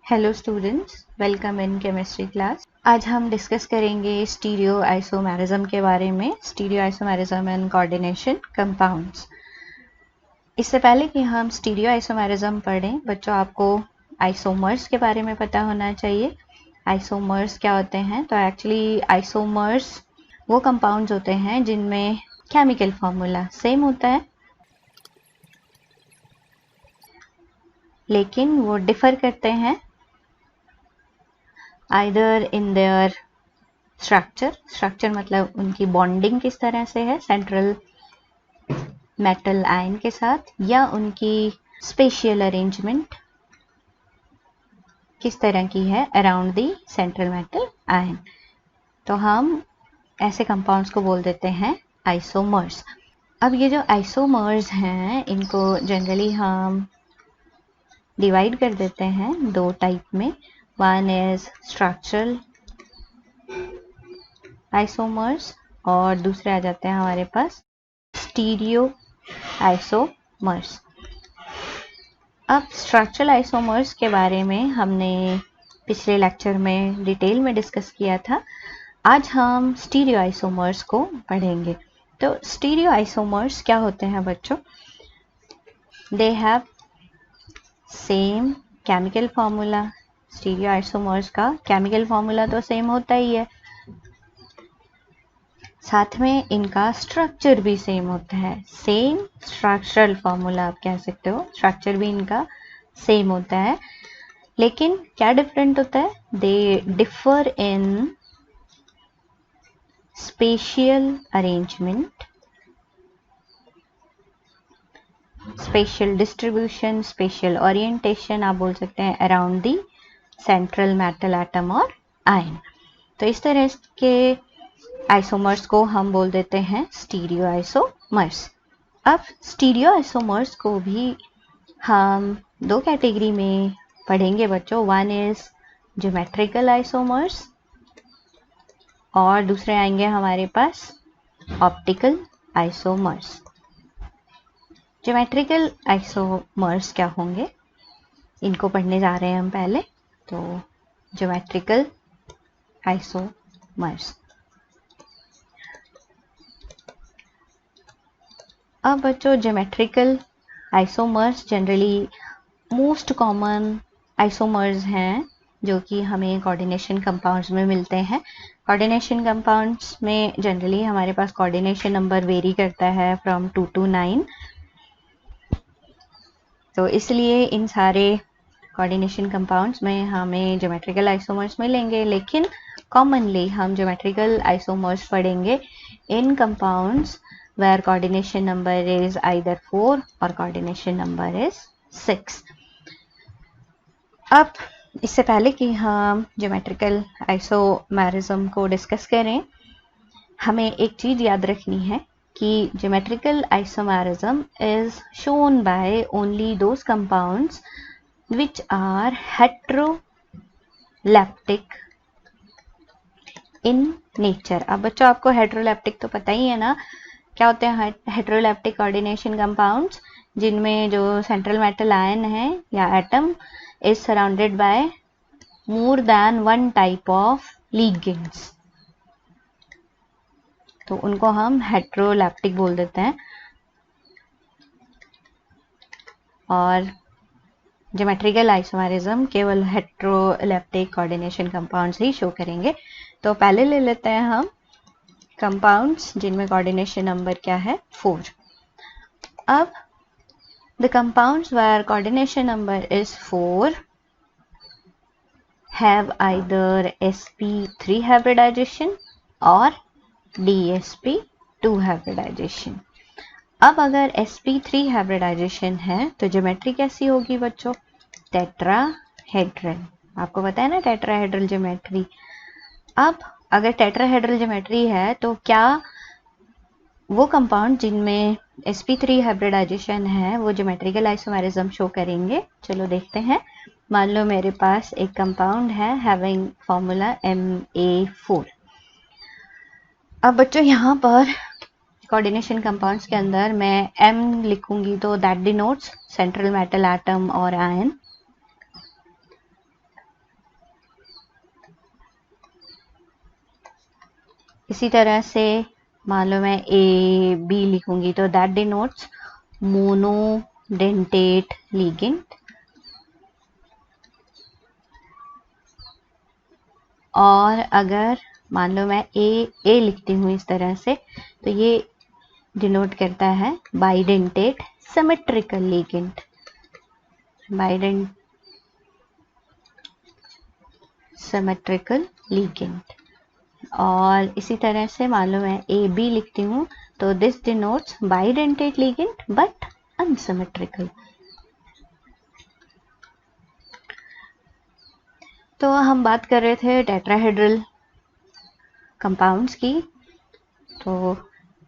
Hello students, welcome in chemistry class. आज हम discuss करेंगे स्टीरियो आइसोमेरिज्म के बारे में, stereo isomerism and coordination compounds. इससे पहले कि हम स्टीरियो आइसोमेरिज्म पढ़ें, बच्चों आपको आइसोमर्स के बारे में पता होना चाहिए। आइसोमर्स क्या होते हैं? तो एक्चुअली आइसोमर्स वो कंपाउंड्स होते हैं जिनमें केमिकल फॉर्मूला सेम होता है, लेकिन वो डिफर करते हैं आइदर इन देयर स्ट्रक्चर मतलब उनकी बॉन्डिंग किस तरह से है सेंट्रल मेटल आयन के साथ, या उनकी स्पेशियल अरेंजमेंट किस तरह की है around the central metal ion. तो हम ऐसे कंपाउंड्स को बोल देते हैं आइसोमर्स। अब ये जो आइसोमर्स हैं इनको जनरली हम डिवाइड कर देते हैं दो टाइप में। वन इज स्ट्रक्चरल आइसोमर्स और दूसरे आ जाते हैं हमारे पास स्टीरियो आइसोमर्स। अब स्ट्रक्चरल आइसोमर्स के बारे में हमने पिछले लेक्चर में डिटेल में डिस्कस किया था। आज हम स्टीरियो आइसोमर्स को पढ़ेंगे। तो स्टीरियो आइसोमर्स क्या होते हैं बच्चों? They have same chemical formula. Stereo isomers का केमिकल फॉर्मूला तो सेम होता ही है, साथ में इनका स्ट्रक्चर भी सेम होता है। सेम स्ट्रक्चरल फॉर्मूला आप कह सकते हो, स्ट्रक्चर भी इनका सेम होता है, लेकिन क्या डिफरेंट होता है? They differ in spatial arrangement, special distribution, special orientation आप बोल सकते हैं around the central metal atom और आयन। तो इस तरह के आइसोमर्स को हम बोल देते हैं स्टीरियो आइसोमर्स। अब स्टीरियो आइसोमर्स को भी हम दो कैटेगरी में पढ़ेंगे बच्चों। वन इज ज्योमेट्रिकल आइसोमर्स और दूसरे आएंगे हमारे पास ऑप्टिकल आइसोमर्स। ज्योमेट्रिकल आइसोमर्स क्या होंगे, इनको पढ़ने जा रहे हैं हम पहले। तो ज्योमेट्रिकल आइसोमर्स। अब बच्चों geometrical isomers generally most common isomers हैं जो कि हमें कोऑर्डिनेशन कंपाउंड्स में मिलते हैं। कोऑर्डिनेशन कंपाउंड्स में जनरली हमारे पास कोऑर्डिनेशन नंबर वेरी करता है फ्रॉम 2 to 9। तो इसलिए इन सारे कोऑर्डिनेशन कंपाउंड्स में हमें ज्योमेट्रिकल आइसोमर्स मिलेंगे, लेकिन कॉमनली हम ज्योमेट्रिकल आइसोमर्स पढ़ेंगे इन compounds where coordination number is either 4 or coordination number is 6. अब इससे पहले कि हम ज्योमेट्रिकल आइसोमेरिज्म को डिस्कस करें, हमें एक चीज याद रखनी है कि geometrical isomerism is shown by only those compounds which are heterolaptic in nature। अब बच्चों आपको हेटेरोलैप्टिक तो पता ही है ना, क्या होते हैं हेटेरोलैप्टिक कोऑर्डिनेशन कंपाउंड्स? जिनमें जो सेंट्रल मेटल आयन है या atom is surrounded by more than one type of ligands, तो उनको हम हेटेरोलैप्टिक बोल देते हैं। और ज्योमेट्रिकल आइसोमेरिज्म केवल हेटेरोलैप्टिक कोऑर्डिनेशन कंपाउंड्स ही शो करेंगे। तो पहले ले लेते हैं हम कंपाउंड्स जिनमें कोऑर्डिनेशन नंबर क्या है? 4। अब the compounds where coordination number is 4 have either sp3 hybridization और dsp2 हाइब्रिडाइजेशन। अब अगर sp3 हाइब्रिडाइजेशन है तो ज्योमेट्री कैसी होगी बच्चों? टेट्राहेड्रल। आपको पता है ना टेट्राहेड्रल ज्योमेट्री। अब अगर टेट्राहेड्रल ज्योमेट्री है तो क्या वो कंपाउंड जिनमें sp3 हाइब्रिडाइजेशन है वो ज्योमेट्रिकल आइसोमेरिज्म शो करेंगे? चलो देखते हैं। मान लो मेरे पास एक कंपाउंड है हैविंग फॉर्मूला Ma4। अब बच्चों यहाँ पर कोऑर्डिनेशन कंपाउंड्स के अंदर मैं M लिखूंगी तो that denotes central metal atom और आयन। इसी तरह से मान लो मैं ए बी लिखूंगी तो दैट डिनोट्स मोनोडेंटेट लिगेंड, और अगर मान लो मैं ए लिखती हूँ इस तरह से तो ये डिनोट करता है bidentate symmetrical ligand, symmetrical ligand. और इसी तरह से मान लो मैं ए बी लिखती हूँ तो this denotes bidentate ligand but unsymmetrical. तो हम बात कर रहे थे टेट्राहेड्रल कंपाउंड्स की। तो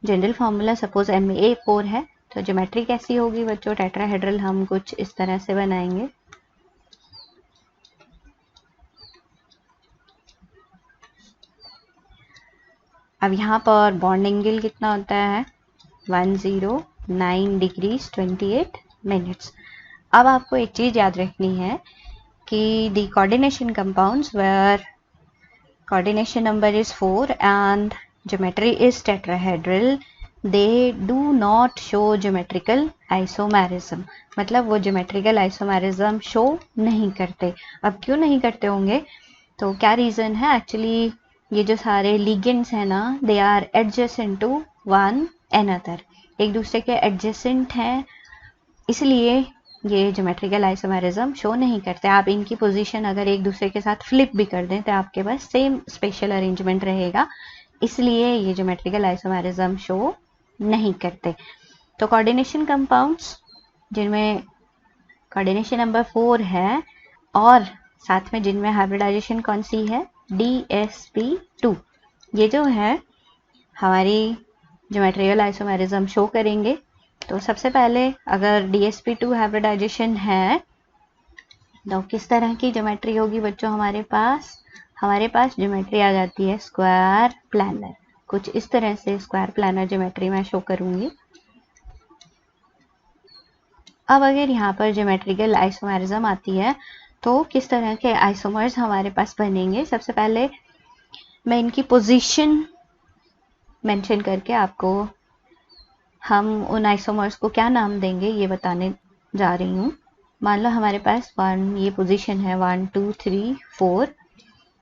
जनरल फार्मूला सपोज MA4 है तो ज्योमेट्री कैसी होगी बच्चों, टेट्राहेड्रल हम कुछ इस तरह से बनाएंगे। अब यहाँ पर बॉन्ड एंगल कितना होता है 109 डिग्रीज 28 मिनट्स। अब आपको एक चीज याद रखनी है कि the coordination compounds where coordination number is 4 and geometry is tetrahedral, they do not show geometrical isomerism, मतलब वो geometrical isomerism show नहीं करते। अब क्यों नहीं करते होंगे, तो क्या रीज़न है, एक्चुअली ये जो सारे ligands हैं ना they are adjacent to one another, एक दूसरे के adjacent हैं, इसलिए ये ज्योमेट्रिकल आइसोमेरिज्म शो नहीं करते। आप इनकी पोजीशन अगर एक दूसरे के साथ फ्लिप भी कर दें तो आपके पास सेम स्पेशल अरेंजमेंट रहेगा, इसलिए ये ज्योमेट्रिकल आइसोमेरिज्म शो नहीं करते। तो कोऑर्डिनेशन कंपाउंड्स जिनमें कोऑर्डिनेशन नंबर 4 है और साथ में जिनमें हाइब्रिडाइजेशन कौन सी है DsP2, ये जो है हमारी ज्योमेट्रिकल आइसोमेरिज्म शो करेंगे। तो सबसे पहले अगर DsP2 हाइब्रिडाइजेशन है तो किस तरह की ज्योमेट्री होगी बच्चों, हमारे पास ज्योमेट्री आ जाती है स्क्वायर प्लानर, कुछ इस तरह से स्क्वायर प्लानर ज्योमेट्री मैं शो करूंगी। अब अगर यहाँ पर ज्योमेट्रिकल आइसोमेरिज्म आती है तो किस तरह के आइसोमर्स हमारे पास बनेंगे, सबसे पहले मैं इनकी पोजीशन मेंशन करके आपको हम उन आइसोमर्स को क्या नाम देंगे ये बताने जा रही हूँ। मान लो हमारे पास 1 ये पोजीशन है 1 2 3 4,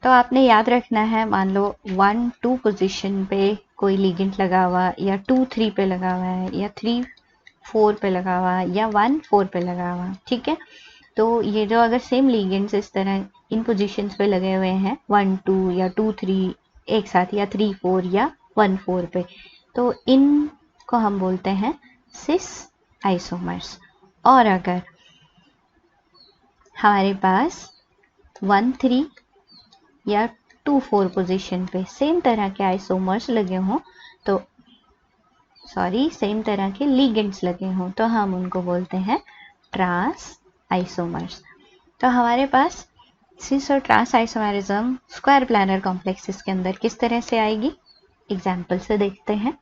तो आपने याद रखना है मान लो 1 2 पोजीशन पे कोई लिगेंड लगा हुआ या 2 3 पे लगा हुआ है या 3 4 पे लगा हुआ है या 1 4 पे लगा हुआ है, ठीक है। तो ये जो अगर सेम लिगेंड्स इस तरह इन पोजीशंस पे लगे हुए हैं 1 2 या 2 3 एक साथ या 3 4 या 1 4 पे, तो इन को हम बोलते हैं सिस आइसोमर्स। और अगर हमारे पास 1 3 या 2 4 पोजीशन पे सेम तरह के आइसोमर्स लगे हों तो सेम तरह के लिगेंड्स लगे हों तो हम उनको बोलते हैं ट्रांस आइसोमर्स। तो हमारे पास सिस और trans isomerism square planar complexes के अंदर किस तरह से आएगी, एग्जाम्पल से देखते हैं।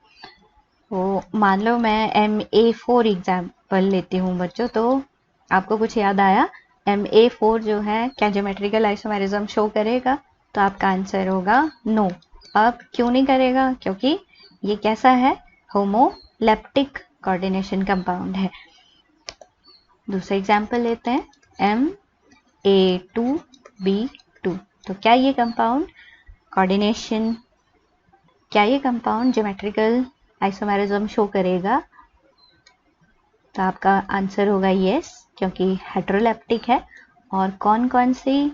तो मान लो मैं MA4 एग्जाम्पल लेती हूँ बच्चों, तो आपको कुछ याद आया MA4 जो है क्या ज्योमेट्रिकल आइसोमेरिज्म शो करेगा, तो आपका आंसर होगा नो। अब क्यों नहीं करेगा, क्योंकि ये कैसा है होमोलेप्टिक कोऑर्डिनेशन कंपाउंड है। दूसरा एग्जाम्पल लेते हैं MA2B2, तो क्या ये कंपाउंड ज्योमेट्रिकल आइसोमेरिज्म शो करेगा, तो आपका आंसर होगा यस, क्योंकि हेटेरोलेप्टिक है। और कौन कौन सी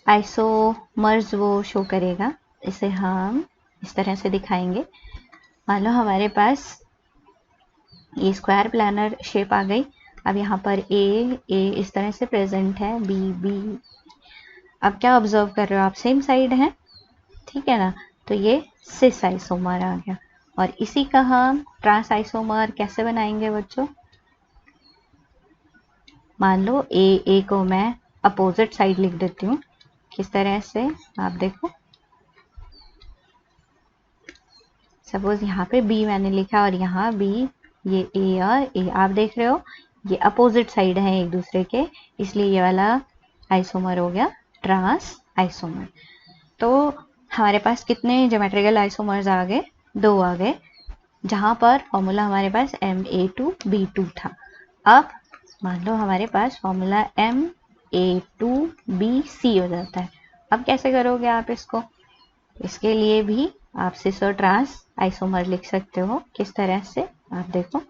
आइसोमर्स वो शो करेगा, इसे हम इस तरह से दिखाएंगे। मान लो हमारे पास ये स्क्वायर प्लानर शेप आ गई, अब यहाँ पर ए इस तरह से प्रेजेंट है, बी। अब क्या ऑब्जर्व कर रहे हो आप, सेम साइड है, ठीक है ना, तो ये सिस आइसोमर आ गया। और इसी का हम ट्रांस आइसोमर कैसे बनाएंगे बच्चों, मान लो ए को मैं अपोजिट साइड लिख देती हूँ, किस तरह से आप देखो, सपोज यहाँ पे बी मैंने लिखा और यहाँ बी, ये ए और ए, आप देख रहे हो ये अपोजिट साइड है एक दूसरे के, इसलिए ये वाला आइसोमर हो गया ट्रांस आइसोमर। तो हमारे पास कितने ज्योमेट्रिकल आइसोमर्स आ गए? 2 आ गए, जहां पर फॉर्मूला हमारे पास Ma2B2 था। अब मान लो हमारे पास फॉर्मूला Ma2BC हो जाता है। अब कैसे करोगे आप इसको? इसके लिए भी आप सिस और ट्रांस आइसोमर लिख सकते हो। किस तरह से, आप देखो।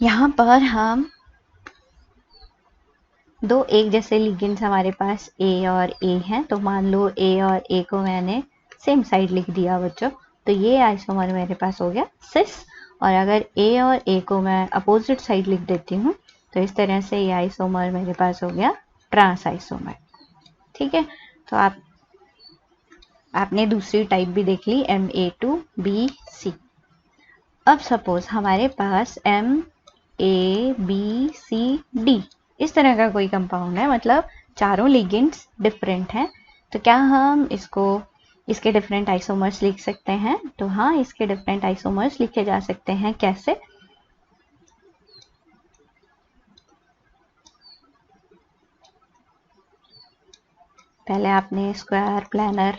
यहाँ पर हम 2 एक जैसे लिगेंड्स हमारे पास A और A हैं, तो मान लो A और A को मैंने सेम साइड लिख दिया बच्चों, तो ये आइसोमर मेरे पास हो गया सिस। और अगर A और A को मैं अपोजिट साइड लिख देती हूँ, तो इस तरह से ये आइसोमर मेरे पास हो गया ट्रांस आइसोमर। ठीक है, तो आपने दूसरी टाइप भी देख ली, Ma2BC। अब सपोज हमारे पास MABCD इस तरह का कोई कंपाउंड है, मतलब चारों लिगेंड्स डिफरेंट हैं, तो क्या हम इसके डिफरेंट आइसोमर्स लिख सकते हैं? तो हाँ, इसके डिफरेंट आइसोमर्स लिखे जा सकते हैं। कैसे? पहले आपने स्क्वायर प्लानर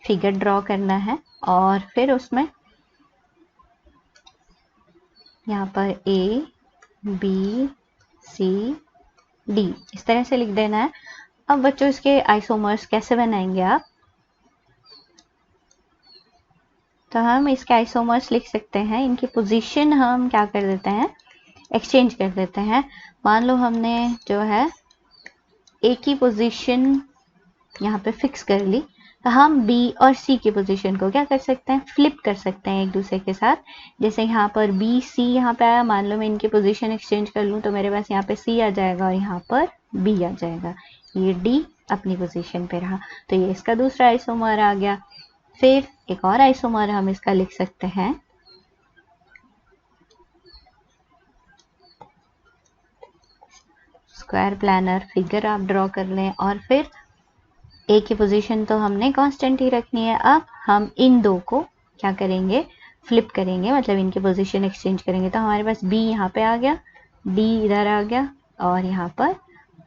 फिगर ड्रॉ करना है और फिर उसमें यहाँ पर ABCD इस तरह से लिख देना है। अब बच्चों इसके आइसोमर्स कैसे बनाएंगे आप? तो हम इसके आइसोमर्स लिख सकते हैं, इनकी पोजीशन हम क्या कर देते हैं? एक्सचेंज कर देते हैं। मान लो हमने जो है A की पोजीशन यहाँ पे फिक्स कर ली, तो हम B और C की पोजीशन को क्या कर सकते हैं? फ्लिप कर सकते हैं एक दूसरे के साथ। जैसे यहाँ पर BC यहाँ पे आया, मान लो मैं इनकी पोजीशन एक्सचेंज कर लूँ, तो मेरे पास यहाँ पे C आ जाएगा और यहाँ पर B आ जाएगा। ये D अपनी पोजीशन पे रहा, तो ये इसका दूसरा आइसोमर आ गया। फिर एक और आइसोमर हम इसका लिख सकते हैं, स्क्वायर प्लानर फिगर आप ड्रॉ कर लें और फिर A की पोजीशन तो हमने कांस्टेंट ही रखनी है। अब हम इन दो को क्या करेंगे? फ्लिप करेंगे, मतलब इनकी पोजीशन एक्सचेंज करेंगे। तो हमारे पास B यहाँ पे आ गया, D इधर आ गया और यहाँ पर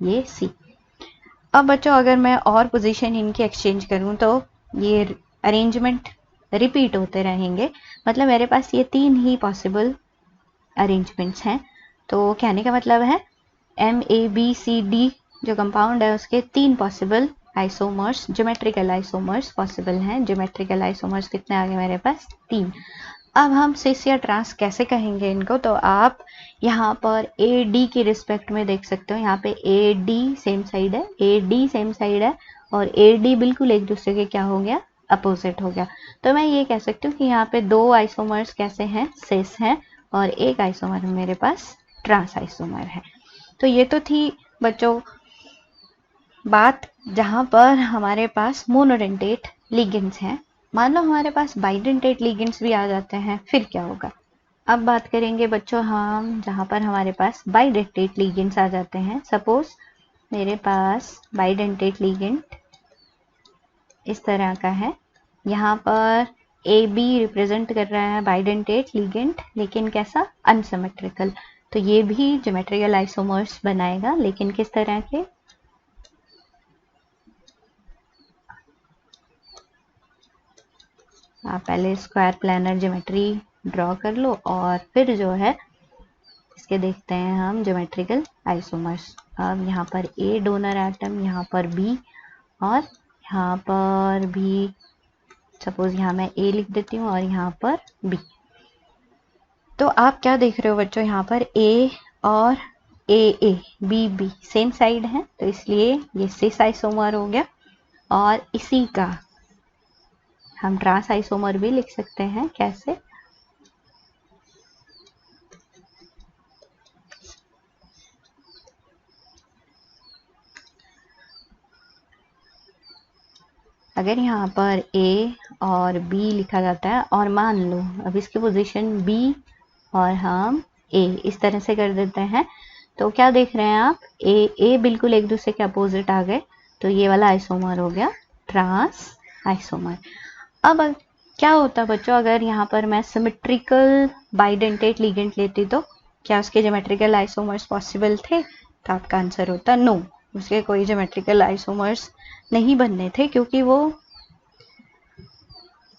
ये C। अब बच्चों अगर मैं और पोजीशन इनकी एक्सचेंज करूँ तो ये अरेंजमेंट रिपीट होते रहेंगे, मतलब मेरे पास ये 3 ही पॉसिबल अरेंजमेंट्स हैं। तो कहने का मतलब है MABCD जो कंपाउंड है उसके 3 possible isomers, geometrical isomers possible हैं। ज्योमेट्रिकल आइसोमर्स कितने आ गए मेरे पास? 3। अब हम सिस या ट्रांस कैसे कहेंगे इनको? तो आप यहाँ पर AD की रिस्पेक्ट में देख सकते हो, यहाँ पे AD सेम साइड है, AD सेम साइड है और AD बिल्कुल एक दूसरे के क्या हो गया? अपोजिट हो गया। तो मैं ये कह सकती हूँ कि यहाँ पे 2 आइसोमर्स कैसे हैं? सिस हैं और एक आइसोमर मेरे पास ट्रांस आइसोमर है। तो ये तो थी बच्चों बात जहां पर हमारे पास मोनोडेंटेट लिगेंड्स हैं। मान लो हमारे पास बाइडेंटेट लिगेंड्स भी आ जाते हैं, फिर क्या होगा? अब बात करेंगे बच्चों हम जहां पर हमारे पास बाइडेंटेट लिगेंड्स आ जाते हैं। सपोज मेरे पास बाइडेंटेट लिगेंड इस तरह का है, यहाँ पर AB रिप्रेजेंट कर रहा है बाइडेंटेट लिगेंड, लेकिन कैसा? अनसिमेट्रिकल। तो ये भी ज्योमेट्रिकल आइसोमर्स बनाएगा, लेकिन किस तरह के? आप पहले स्क्वायर प्लानर ज्योमेट्री ड्रॉ कर लो और फिर जो है इसके देखते हैं हम ज्योमेट्रिकल आइसोमर्स। अब यहाँ पर A डोनर एटम, यहाँ पर B और यहाँ पर भी सपोज यहाँ मैं A लिख देती हूँ और यहाँ पर B। तो आप क्या देख रहे हो बच्चों? यहाँ पर A और AA BB सेम साइड है, तो इसलिए ये सिस आइसोमर हो गया। और इसी का हम ट्रांस आइसोमर भी लिख सकते हैं। कैसे? अगर यहाँ पर A और B लिखा जाता है और मान लो अब इसकी पोजीशन B और हम A इस तरह से कर देते हैं, तो क्या देख रहे हैं आप? A बिल्कुल एक दूसरे के अपोजिट आ गए, तो ये वाला आइसोमर हो गया ट्रांस आइसोमर। अब क्या होता बच्चों अगर यहाँ पर मैं सिमेट्रिकल बाइडेंटेट लिगेंड लेती तो क्या उसके ज्योमेट्रिकल आइसोमर्स पॉसिबल थे? तो आपका आंसर होता नो, उसके कोई ज्योमेट्रिकल आइसोमर्स नहीं बनने थे क्योंकि वो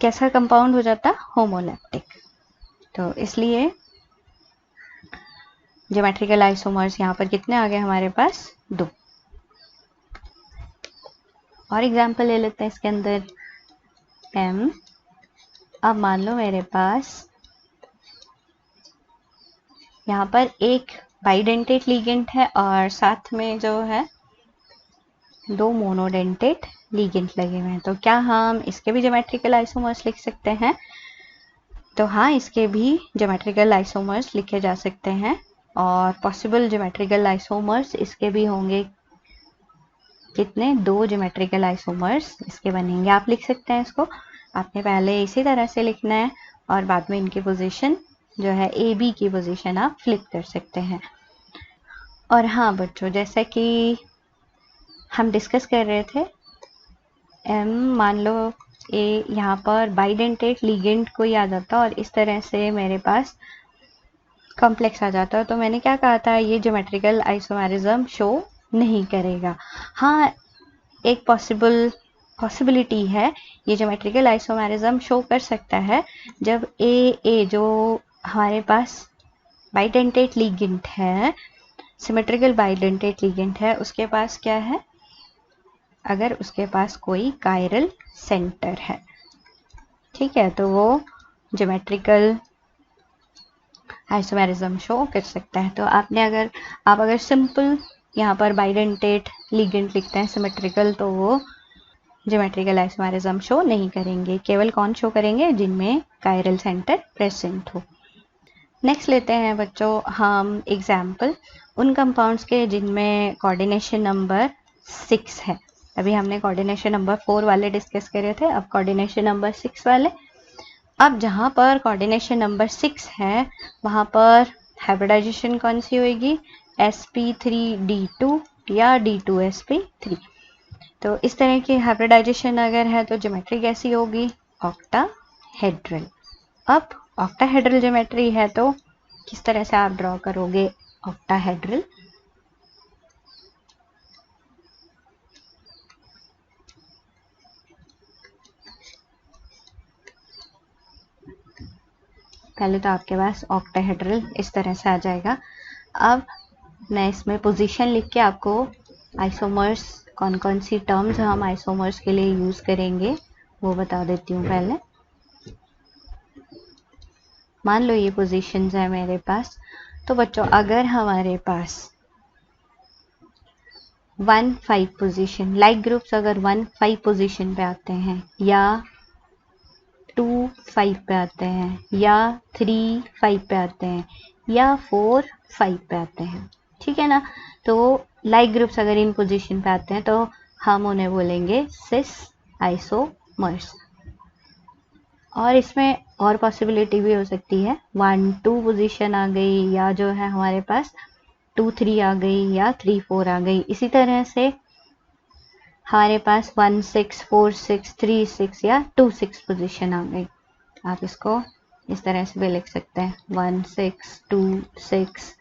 कैसा कंपाउंड हो जाता? होमोलैप्टिक। तो इसलिए ज्योमेट्रिकल आइसोमर्स यहाँ पर कितने आ गए हमारे पास? 2। और एग्जाम्पल ले लेते हैं इसके अंदर M। अब मान लो मेरे पास यहाँ पर एक बाइडेंटेट लिगेंड है और साथ में जो है 2 मोनोडेंटेट लिगेंड लगे हुए हैं। तो क्या हम इसके भी ज्योमेट्रिकल आइसोमर्स लिख सकते हैं? तो हाँ, इसके भी ज्योमेट्रिकल आइसोमर्स लिखे जा सकते हैं और पॉसिबल ज्योमेट्रिकल आइसोमर्स इसके भी होंगे कितने? 2 ज्योमेट्रिकल आइसोमर्स इसके बनेंगे। आप लिख सकते हैं इसको, आपने पहले इसी तरह से लिखना है और बाद में इनकी पोजीशन जो है ए बी की पोजीशन आप फ्लिप कर सकते हैं। और हाँ बच्चों, जैसा कि हम डिस्कस कर रहे थे, M मान लो ए यहाँ पर बाइडेंटेट लिगेंड कोई आ जाता और इस तरह से मेरे पास कॉम्प्लेक्स आ जाता, तो मैंने क्या कहा था? ये ज्योमेट्रिकल आइसोमेरिज्म शो नहीं करेगा। हाँ, एक पॉसिबिलिटी है, ये ज्योमेट्रिकल आइसोमेरिज्म शो कर सकता है जब ए जो हमारे पास बाइडेंटेट लिगेंड है, सिमेट्रिकल बाइडेंटेट लिगेंड है, उसके पास क्या है? अगर उसके पास कोई कायरल सेंटर है, ठीक है, तो वो ज्योमेट्रिकल आइसोमेरिज्म शो कर सकता है। तो आप अगर सिंपल यहाँ पर बाइडेंटेट लिगेंड लिखते हैं सिमेट्रिकल, तो वो ज्योमेट्रिकल आइसोमेरिज्म शो नहीं करेंगे। केवल कौन शो करेंगे? जिनमें कायरल सेंटर प्रेजेंट हो। नेक्स्ट लेते हैं बच्चों हम एग्जाम्पल उन कंपाउंड्स के जिनमें कोऑर्डिनेशन नंबर 6 है। अभी हमने कोऑर्डिनेशन नंबर 4 वाले डिस्कस करे थे, अब कोऑर्डिनेशन नंबर 6 वाले। अब जहाँ पर कोऑर्डिनेशन नंबर 6 है वहाँ पर हाइब्रिडाइजेशन कौन सी होगी? sp3d2 या d2sp3। तो इस तरह की हाइब्रिडाइजेशन अगर है तो ज्योमेट्री कैसी होगी? ऑक्टाहेड्रल। अब ऑक्टाहेड्रल ज्योमेट्री है तो किस तरह से आप ड्रॉ करोगे ऑक्टाहेड्रल? पहले तो आपके पास ऑक्टाहेड्रल इस तरह से आ जाएगा। अब मैं इसमें पोजीशन लिख के आपको आइसोमर्स कौन कौन सी टर्म्स हम आइसोमर्स के लिए यूज करेंगे वो बता देती हूँ। पहले मान लो ये पोजीशंस है मेरे पास, तो बच्चों अगर हमारे पास 1-5 पोजीशन लाइक ग्रुप्स अगर 1-5 पोजीशन पे आते हैं या 2-5 पे आते हैं या 3-5 पे आते हैं या 4-5 पे आते हैं, ठीक है ना, तो लाइक ग्रुप्स अगर इन पोजीशन पे आते हैं तो हम उन्हें बोलेंगे सिस आइसोमर्स। और इसमें और पॉसिबिलिटी भी हो सकती है, 1-2 पोजीशन आ गई या जो है हमारे पास 2-3 आ गई या 3-4 आ गई। इसी तरह से हमारे पास 1-6, 4-6, 3-6 या 2-6 पोजीशन आ गई। आप इसको इस तरह से भी लिख सकते हैं 1-6, 2-6,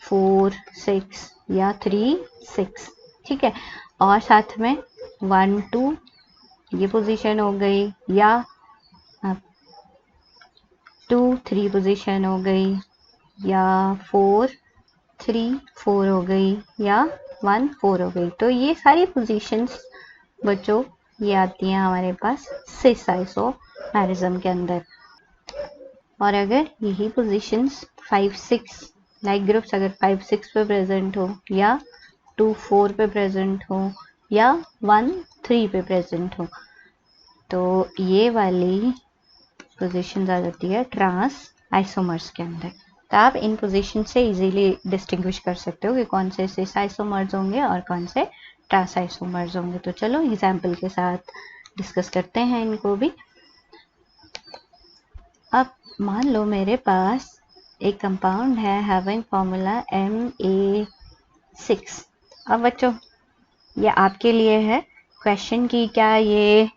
4-6 या 3-6, ठीक है। और साथ में 1-2 ये पोजीशन हो गई या 2-3 पोजीशन हो गई या 4-3-4 हो गई या 1-4 हो गई। तो ये सारी पोजीशंस बच्चों ये आती हैं हमारे पास सिस आइसोमेरिज्म के अंदर। और अगर यही पोजीशंस 5-6 लाइक ग्रुप्स अगर 5-6 पे प्रेजेंट हो या 2-4 पे प्रेजेंट हो या 1-3 पे प्रेजेंट हो, तो ये वाली पोजीशंस आ जाती है ट्रांस आइसोमर्स के अंदर। तो आप इन पोजीशन से इजीली डिस्टिंग्विश कर सकते हो कि कौन से सिस आइसोमर्स होंगे और कौन से ट्रांस आइसोमर्स होंगे। तो चलो एग्जाम्पल के साथ डिस्कस करते हैं इनको भी। अब मान लो मेरे पास एक कंपाउंड है हैविंग फॉर्मूला Ma6। अब बच्चों ये आपके लिए है क्वेश्चन की क्या ये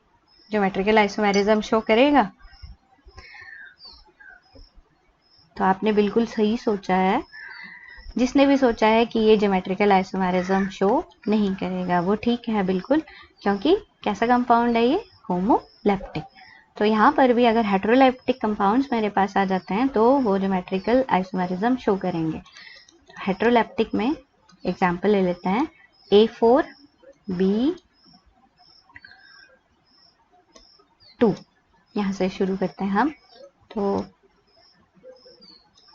ज्योमेट्रिकल आइसोमेरिज्म शो करेगा? तो आपने बिल्कुल सही सोचा है। जिसने भी सोचा है कि ये ज्योमेट्रिकल आइसोमेरिज्म शो नहीं करेगा वो ठीक है बिल्कुल, क्योंकि कैसा कंपाउंड है ये, होमोलैप्टिक। तो यहाँ पर भी अगर हेटेरोलैप्टिक कंपाउंड्स मेरे पास आ जाते हैं तो वो ज्योमेट्रिकल आइसोमेरिज्म शो करेंगे। हेटेरोलैप्टिक में एग्जांपल ले लेते हैं A4B2, यहाँ से शुरू करते हैं हम। तो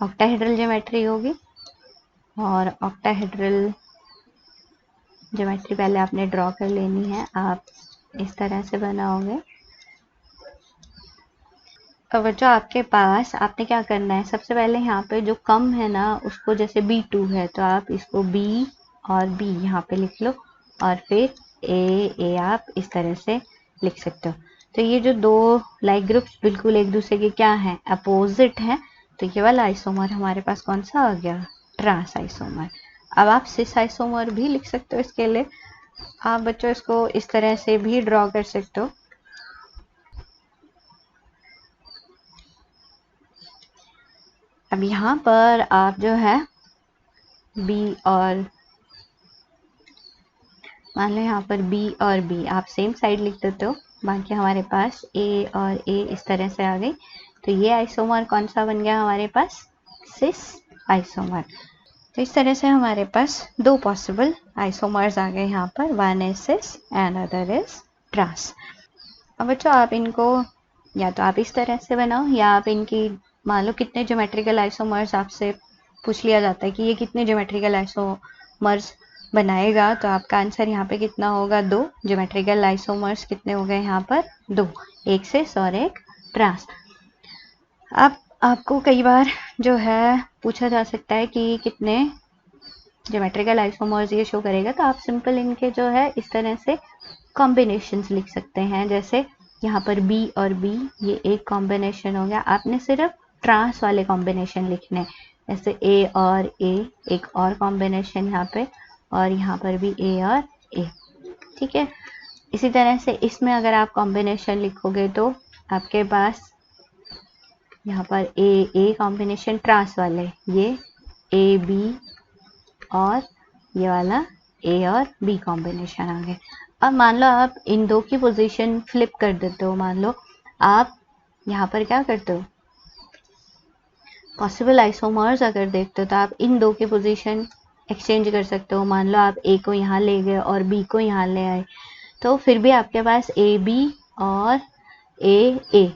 ऑक्टाहेड्रल ज्योमेट्री होगी और ऑक्टाहेड्रल ज्योमेट्री पहले आपने ड्रॉ कर लेनी है। आप इस तरह से बनाओगे। अब बच्चों आपके पास आपने क्या करना है, सबसे पहले यहाँ पे जो कम है ना उसको, जैसे B2 है तो आप इसको B और B यहाँ पे लिख लो और फिर A आप इस तरह से लिख सकते हो। तो ये जो दो लाइक ग्रुप्स बिल्कुल एक दूसरे के क्या हैं, अपोजिट हैं। तो ये वाला आइसोमर हमारे पास कौन सा आ गया, ट्रांस आइसोमर। अब आप सिस आइसोमर भी लिख सकते हो। इसके लिए आप बच्चों इसको इस तरह से भी ड्रॉ कर सकते हो। अब यहाँ पर आप जो है B और मान लो यहाँ पर B और B आप सेम साइड लिख देते हो। बाकी हमारे पास A और A इस तरह से आ गई। तो ये आइसोमर कौन सा बन गया हमारे पास, सिस आइसोमर। तो इस तरह से हमारे पास दो पॉसिबल आइसोमर्स आ गए यहाँ पर, one is cis and other is trans. अब बच्चों आप इनको या तो आप इस तरह से बनाओ या आप इनकी मान लो कितने ज्योमेट्रिकल आइसोमर्स आपसे पूछ लिया जाता है कि ये कितने ज्योमेट्रिकल आइसोमर्स बनाएगा, तो आपका आंसर यहाँ पे कितना होगा, 2 ज्योमेट्रिकल आइसोमर्स कितने हो गए यहाँ पर, 2, एक सिस और एक ट्रांस। अब आपको कई बार जो है पूछा जा सकता है कि कितने ज्योमेट्रिकल आइसोमर्स ये शो करेगा, तो आप सिंपल इनके जो है इस तरह से कॉम्बिनेशंस लिख सकते हैं। जैसे यहाँ पर B और B ये एक कॉम्बिनेशन हो गया, आपने सिर्फ ट्रांस वाले कॉम्बिनेशन लिखने, जैसे A और A एक और कॉम्बिनेशन यहाँ पे, और यहाँ पर भी A और A, ठीक है। इसी तरह से इसमें अगर आप कॉम्बिनेशन लिखोगे तो आपके पास यहाँ पर A कॉम्बिनेशन ट्रांस वाले, ये AB और ये वाला A और B कॉम्बिनेशन आ गए। अब मान लो आप इन दो की पोजीशन फ्लिप कर देते हो। मान लो आप यहाँ पर क्या करते हो, पॉसिबल आइसोमर्स अगर देखते हो तो आप इन दो की पोजीशन एक्सचेंज कर सकते हो। मान लो आप A को यहाँ ले गए और B को यहाँ ले आए, तो फिर भी आपके पास AB और AA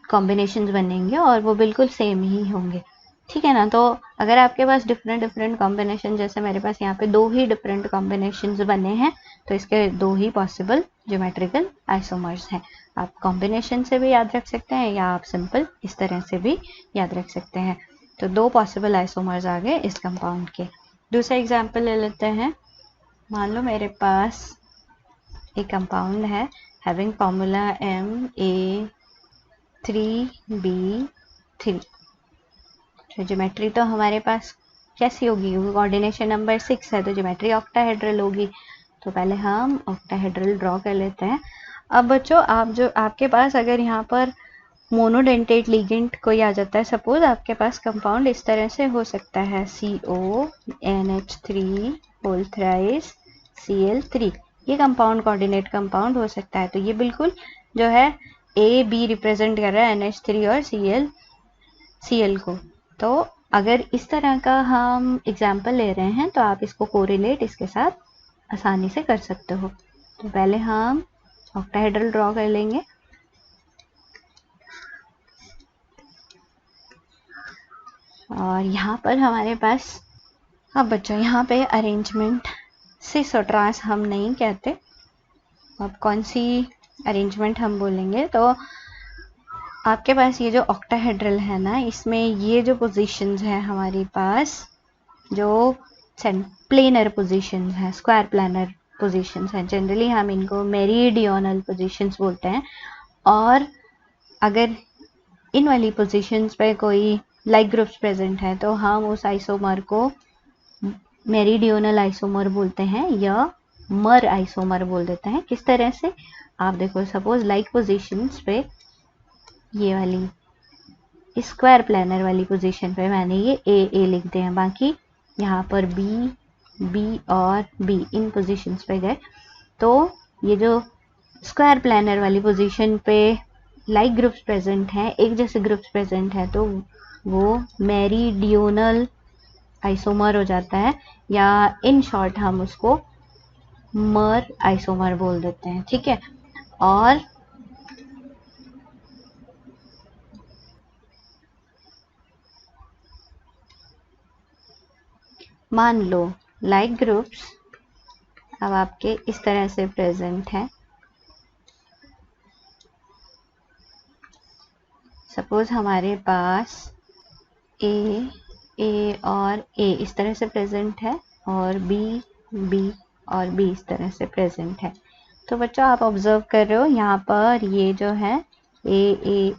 कॉम्बिनेशंस बनेंगे और वो बिल्कुल सेम ही होंगे, ठीक है ना। तो अगर आपके पास डिफरेंट कॉम्बिनेशन, जैसे मेरे पास यहाँ पे 2 ही डिफरेंट कॉम्बिनेशंस बने हैं, तो इसके 2 ही पॉसिबल ज्योमेट्रिकल आइसोमर्स हैं। आप कॉम्बिनेशन से भी याद रख सकते हैं या आप सिंपल इस तरह से भी याद रख सकते हैं। तो 2 पॉसिबल आइसोमर्स आ गए इस कंपाउंड के। दूसरा एग्जाम्पल ले लेते हैं। मान लो मेरे पास एक कंपाउंड है हैविंग फॉर्मूला Ma3B3। तो ज्योमेट्री तो हमारे पास कैसी होगी, कोऑर्डिनेशन नंबर 6 है, तो ज्योमेट्री ऑक्टाहेड्रल होगी। तो पहले हम ऑक्टाहेड्रल ड्रॉ कर लेते हैं। अब बच्चों आप जो आपके पास अगर यहाँ पर मोनोडेंटेट लिगेंड कोई आ जाता है, सपोज आपके पास कंपाउंड इस तरह से हो सकता है CONH3 ये कंपाउंड कोऑर्डिनेट कंपाउंड हो सकता है। तो ये बिल्कुल जो है AB रिप्रेजेंट कर रहा है NH3 और Cl को। तो अगर इस तरह का हम एग्जाम्पल ले रहे हैं तो आप इसको कोरिलेट इसके साथ आसानी से कर सकते हो। तो पहले हम ऑक्टाहेड्रल ड्रॉ कर लेंगे। और यहाँ पर हमारे पास, अब बच्चों यहाँ पे अरेंजमेंट सिस और ट्रांस हम नहीं कहते, अब कौन सी अरेंजमेंट हम बोलेंगे, तो आपके पास ये जो ऑक्टाहेड्रल है ना, इसमें ये जो पोजीशंस हैं हमारे पास, जो प्लेनर पोजीशंस हैं, स्क्वायर प्लानर पोजीशंस हैं, जनरली हम इनको मेरीडियोनल पोजीशंस बोलते हैं। और अगर इन वाली पोजीशंस पे कोई लाइक ग्रुप्स प्रेजेंट है तो हम उस आइसोमर को मेरीडियोनल आइसोमर बोलते हैं या मर आइसोमर बोल देते हैं। किस तरह से, आप देखो सपोज लाइक पोजीशंस पे ये वाली स्क्वायर प्लानर वाली पोजीशन पे मैंने ये ए लिख दिया, बाकी यहाँ पर बी और बी इन पोजीशंस पे गए। तो ये जो स्क्वायर प्लानर वाली पोजीशन पे लाइक ग्रुप्स प्रेजेंट हैं, एक जैसे ग्रुप्स प्रेजेंट हैं, तो वो मेरीडियोनल आइसोमर हो जाता है, या इन शॉर्ट हम उसको मर आइसोमर बोल देते हैं। ठीक है, और मान लो लाइक ग्रुप्स अब आपके इस तरह से प्रेजेंट है। सपोज हमारे पास ए और ए इस तरह से प्रेजेंट है, और बी और बी इस तरह से प्रेजेंट है। तो बच्चों आप ऑब्जर्व कर रहे हो यहाँ पर ये जो है ए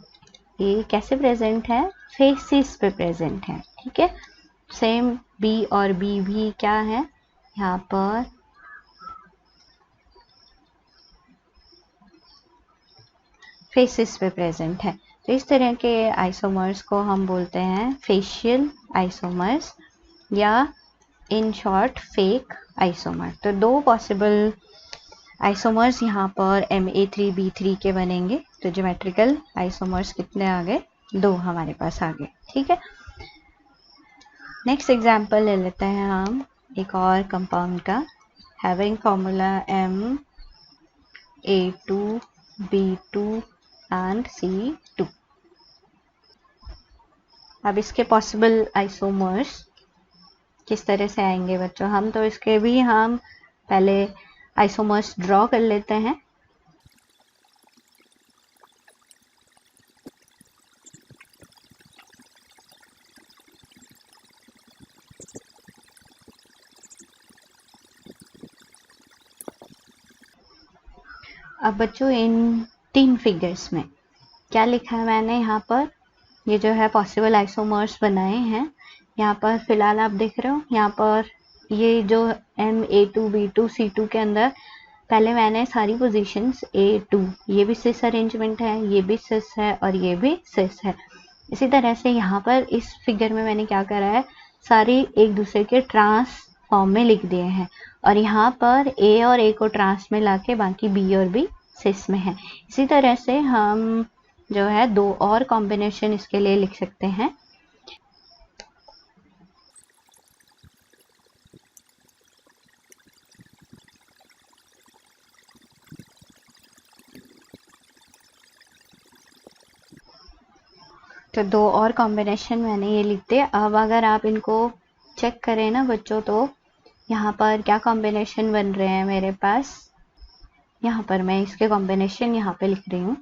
कैसे प्रेजेंट है, फेसिस पे प्रेजेंट है। ठीक है, सेम बी और बी भी क्या है, यहाँ पर फेसिस पे प्रेजेंट है। तो इस तरह के आइसोमर्स को हम बोलते हैं फेशियल आइसोमर्स, या इन शॉर्ट फेक आइसोमर। तो दो पॉसिबल आइसोमर्स यहाँ पर Ma3B3 के बनेंगे। तो ज्योमेट्रिकल आइसोमर्स कितने आ गए, दो हमारे पास आ गए। ठीक है, नेक्स्ट एग्जाम्पल ले लेते हैं हम एक और कंपाउंड का, having formula Ma2B2 and C2। अब इसके पॉसिबल आइसोमर्स किस तरह से आएंगे बच्चों, हम तो इसके भी हम पहले आइसोमर्स ड्रॉ कर लेते हैं। अब बच्चों इन तीन फिगर्स में क्या लिखा है मैंने, यहाँ पर ये जो है पॉसिबल आइसोमर्स बनाए हैं। यहाँ पर फिलहाल आप देख रहे हो, यहाँ पर ये जो Ma2B2C2 के अंदर पहले मैंने सारी पोजीशंस A2, ये भी सिस अरेंजमेंट है, ये भी सिस है और ये भी सिस है। इसी तरह से यहाँ पर इस फिगर में मैंने क्या करा है, सारी एक दूसरे के ट्रांस फॉर्म में लिख दिए हैं, और यहाँ पर A और A को ट्रांस में लाके बाकी B और B सिस में है। इसी तरह से हम जो है दो और कॉम्बिनेशन इसके लिए लिख सकते हैं। तो दो और कॉम्बिनेशन मैंने ये लिख दिए। अब अगर आप इनको चेक करें ना बच्चों, तो यहाँ पर क्या कॉम्बिनेशन बन रहे हैं मेरे पास, यहाँ पर मैं इसके कॉम्बिनेशन यहाँ पे लिख रही हूँ।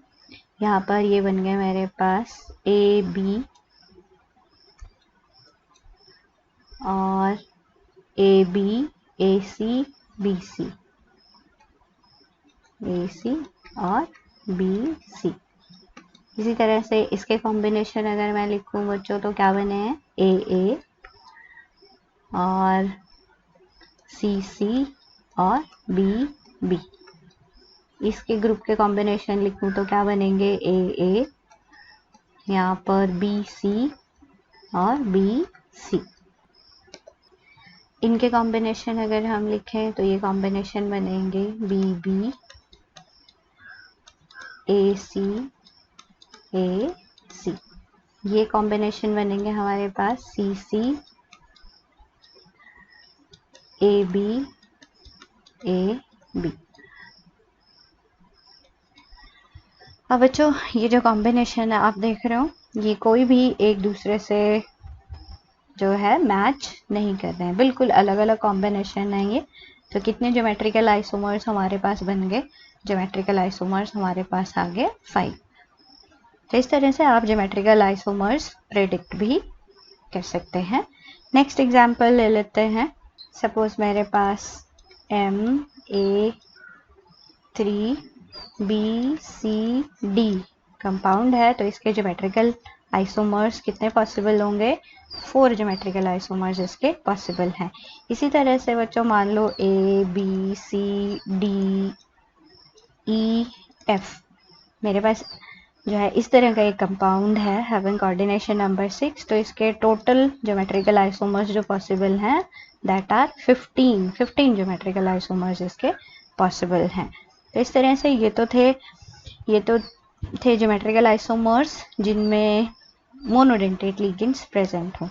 यहाँ पर ये बन गए मेरे पास AB और AB AC BC, AC और BC। इसी तरह से इसके कॉम्बिनेशन अगर मैं लिखूं बच्चों तो क्या बने हैं, AA और CC और BB। इसके ग्रुप के कॉम्बिनेशन लिखूं तो क्या बनेंगे, AA, यहाँ पर BC और BC। इनके कॉम्बिनेशन अगर हम लिखें तो ये कॉम्बिनेशन बनेंगे BB AC AC। ये कॉम्बिनेशन बनेंगे हमारे पास CC AB AB। अब बच्चों ये जो कॉम्बिनेशन है आप देख रहे हो, ये कोई भी एक दूसरे से जो है मैच नहीं कर रहे हैं, बिल्कुल अलग अलग कॉम्बिनेशन है ये। तो कितने ज्योमेट्रिकल आइसोमर्स हमारे पास बन गए, ज्योमेट्रिकल आइसोमर्स हमारे पास आ गए 5। तो इस तरह से आप ज्योमेट्रिकल आइसोमर्स प्रेडिक्ट भी कर सकते हैं। नेक्स्ट एग्जांपल ले लेते हैं। सपोज मेरे पास Ma3BCD कंपाउंड है, तो इसके ज्योमेट्रिकल आइसोमर्स कितने पॉसिबल होंगे, 4 ज्योमेट्रिकल आइसोमर्स इसके पॉसिबल हैं। इसी तरह से बच्चों मान लो ABCDEF, मेरे पास जो है इस तरह का एक कंपाउंड है हैविंग कोऑर्डिनेशन नंबर 6, तो इसके टोटल ज्योमेट्रिकल आइसोमर्स जो पॉसिबल हैं दैट आर 15 ज्योमेट्रिकल आइसोमर्स इसके पॉसिबल हैं। तो इस तरह से ये तो थे ज्योमेट्रिकल आइसोमर्स जिनमें मोनोडेंटेट लिगेंड्स प्रेजेंट हो।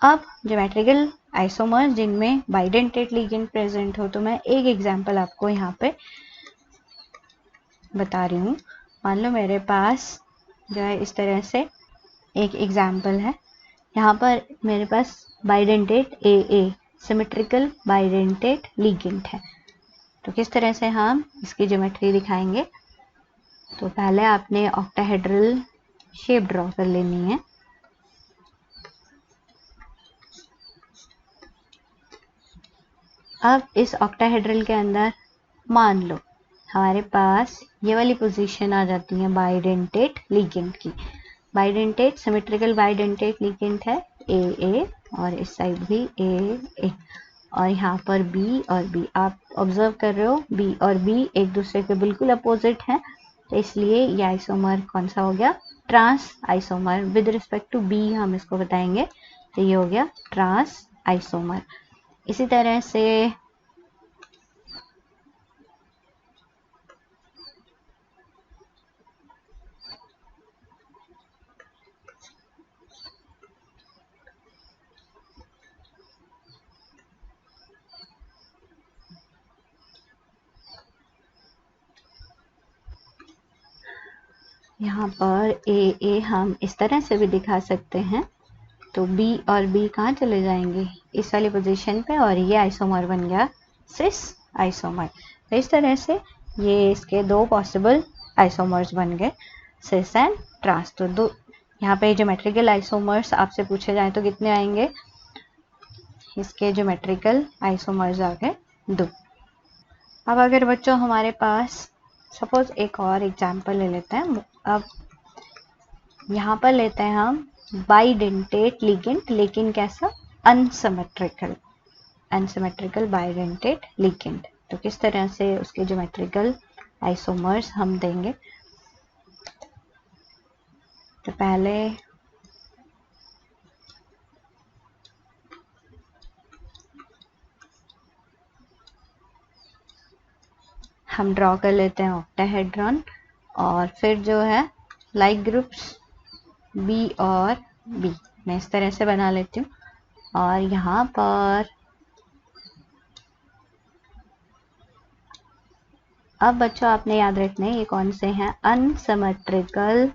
अब ज्योमेट्रिकल आइसोमर्स जिनमें बाइडेंटेट लिगेंड प्रेजेंट हो, तो मैं एक एग्जांपल आपको यहाँ पे बता रही हूँ। मान लो मेरे पास जो है इस तरह से एक एग्जाम्पल है, यहाँ पर मेरे पास bidentate asymmetrical bidentate ligand है। तो किस तरह से हम इसकी ज्योमेट्री दिखाएंगे, तो पहले आपने ऑक्टाहेड्रल शेप ड्रॉ कर लेनी है। अब इस ऑक्टाहेड्रल के अंदर मान लो हमारे पास ये वाली पोजीशन आ जाती है बाइडेंटेट लिगेंड की। बाइडेंटेट सिमेट्रिकल बाइडेंटेट लिगेंड है ए और इस साइड भी ए और यहाँ पर बी और बी। आप ऑब्जर्व कर रहे हो बी और बी एक दूसरे के बिल्कुल अपोजिट हैं, तो इसलिए ये आइसोमर कौन सा हो गया, trans isomer. With respect to B हम इसको बताएंगे, तो ये हो गया ट्रांस आइसोमर। इसी तरह से यहाँ पर ए हम इस तरह से भी दिखा सकते हैं, तो बी और बी कहाँ चले जाएंगे, इस वाली पोजीशन पे, और ये आइसोमर बन गया सिस आइसोमर। तो इस तरह से ये इसके दो पॉसिबल आइसोमर्स बन गए, सिस एंड ट्रांस। तो दो यहाँ पे ज्योमेट्रिकल आइसोमर्स आपसे पूछे जाए तो कितने आएंगे, इसके ज्योमेट्रिकल आइसोमर्स आ गए 2। अब अगर बच्चों हमारे पास सपोज एक और एग्जाम्पल ले लेते हैं। अब यहाँ पर लेते हैं हम बाइडेंटेट लिगेंड, लेकिन कैसा, अनसिमेट्रिकल बाइडेंटेट लिगेंड। तो किस तरह से उसके ज्योमेट्रिकल आइसोमर्स हम देंगे, तो पहले हम ड्रॉ कर लेते हैं ऑक्टाहेड्रॉन, और फिर जो है लाइक ग्रुप्स बी और बी मैं इस तरह से बना लेती हूँ। और यहाँ पर अब बच्चों आपने याद रखना है ये कौन से हैं, अनसिमेट्रिकल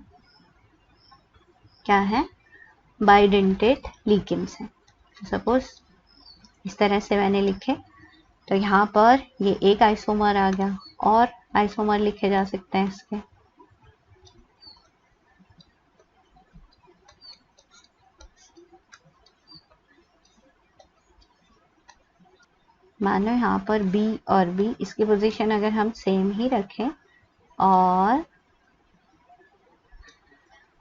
क्या है, बाइडेंटेट लिगेंड्स हैं। सपोज इस तरह से मैंने लिखे, तो यहाँ पर ये एक आइसोमर आ गया, और आइसोमर लिखे जा सकते हैं इसके। मानो यहाँ पर B और B इसकी पोजीशन अगर हम सेम ही रखें, और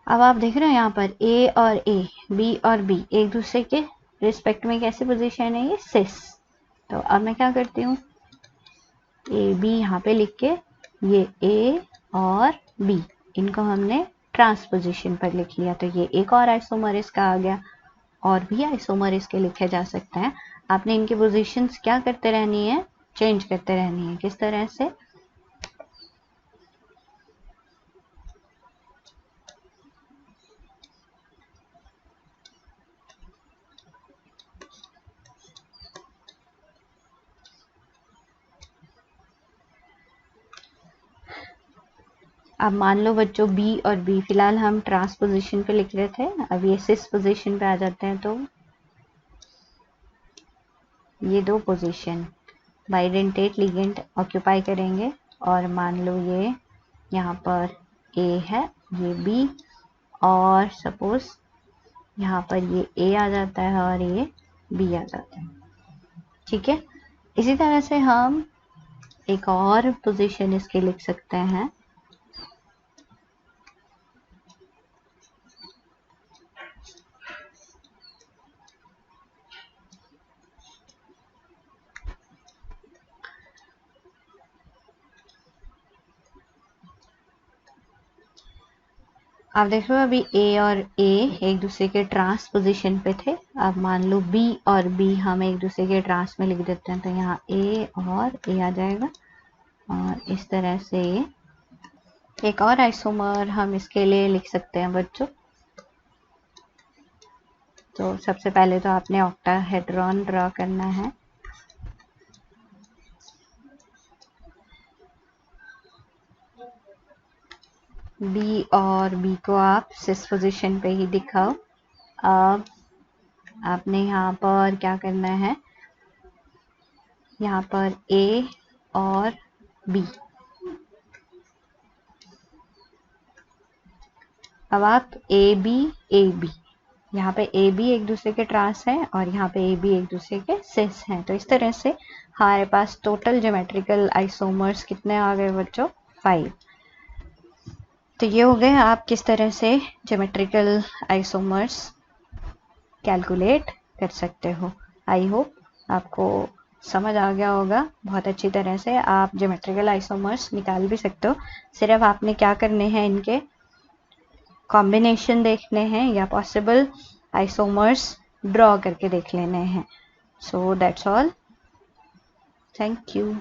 अब आप देख रहे हो यहाँ पर A और A, B और B एक दूसरे के रिस्पेक्ट में कैसी पोजीशन है, ये सिस। तो अब मैं क्या करती हूँ, ए बी यहाँ पे लिख के ये A और B इनको हमने ट्रांसपोजिशन पर लिख लिया, तो ये एक और आइसोमर इसका आ गया, और भी आइसोमर इसके लिखे जा सकते हैं। आपने इनकी पोजीशंस क्या करते रहनी है, चेंज करते रहनी है। किस तरह से, अब मान लो बच्चों B और B फिलहाल हम ट्रांस पोजीशन पे लिख रहे थे, अब ये सिस पोजीशन पे आ जाते हैं, तो ये दो पोजीशन बाइडेंटेट लिगेंड ऑक्यूपाई करेंगे। और मान लो ये यहाँ पर A है, ये B, और सपोज यहाँ पर ये A आ जाता है और ये B आ जाता है। ठीक है, इसी तरह से हम एक और पोजीशन इसके लिख सकते हैं। आप देख लो अभी ए और ए एक दूसरे के ट्रांस पोजीशन पे थे। अब मान लो बी और बी हम एक दूसरे के ट्रांस में लिख देते हैं, तो यहाँ ए और ए आ जाएगा। और इस तरह से एक और आइसोमर हम इसके लिए लिख सकते हैं बच्चों। तो सबसे पहले तो आपने ऑक्टाहेड्रॉन ड्रॉ करना है। बी और बी को आप सिस पोजीशन पे ही दिखाओ। अब आपने यहाँ पर क्या करना है, यहाँ पर ए और बी, अब आप ए बी, यहाँ पे ए बी एक दूसरे के ट्रांस हैं और यहाँ पे ए बी एक दूसरे के सिस हैं। तो इस तरह से हमारे पास टोटल ज्योमेट्रिकल आइसोमर्स कितने आ गए बच्चों, 5। तो ये हो गए आप किस तरह से ज्योमेट्रिकल आइसोमर्स कैलकुलेट कर सकते हो। आई होप आपको समझ आ गया होगा। बहुत अच्छी तरह से आप ज्योमेट्रिकल आइसोमर्स निकाल भी सकते हो। सिर्फ आपने क्या करने हैं, इनके कॉम्बिनेशन देखने हैं या पॉसिबल आइसोमर्स ड्रॉ करके देख लेने हैं। So that's all, thank you.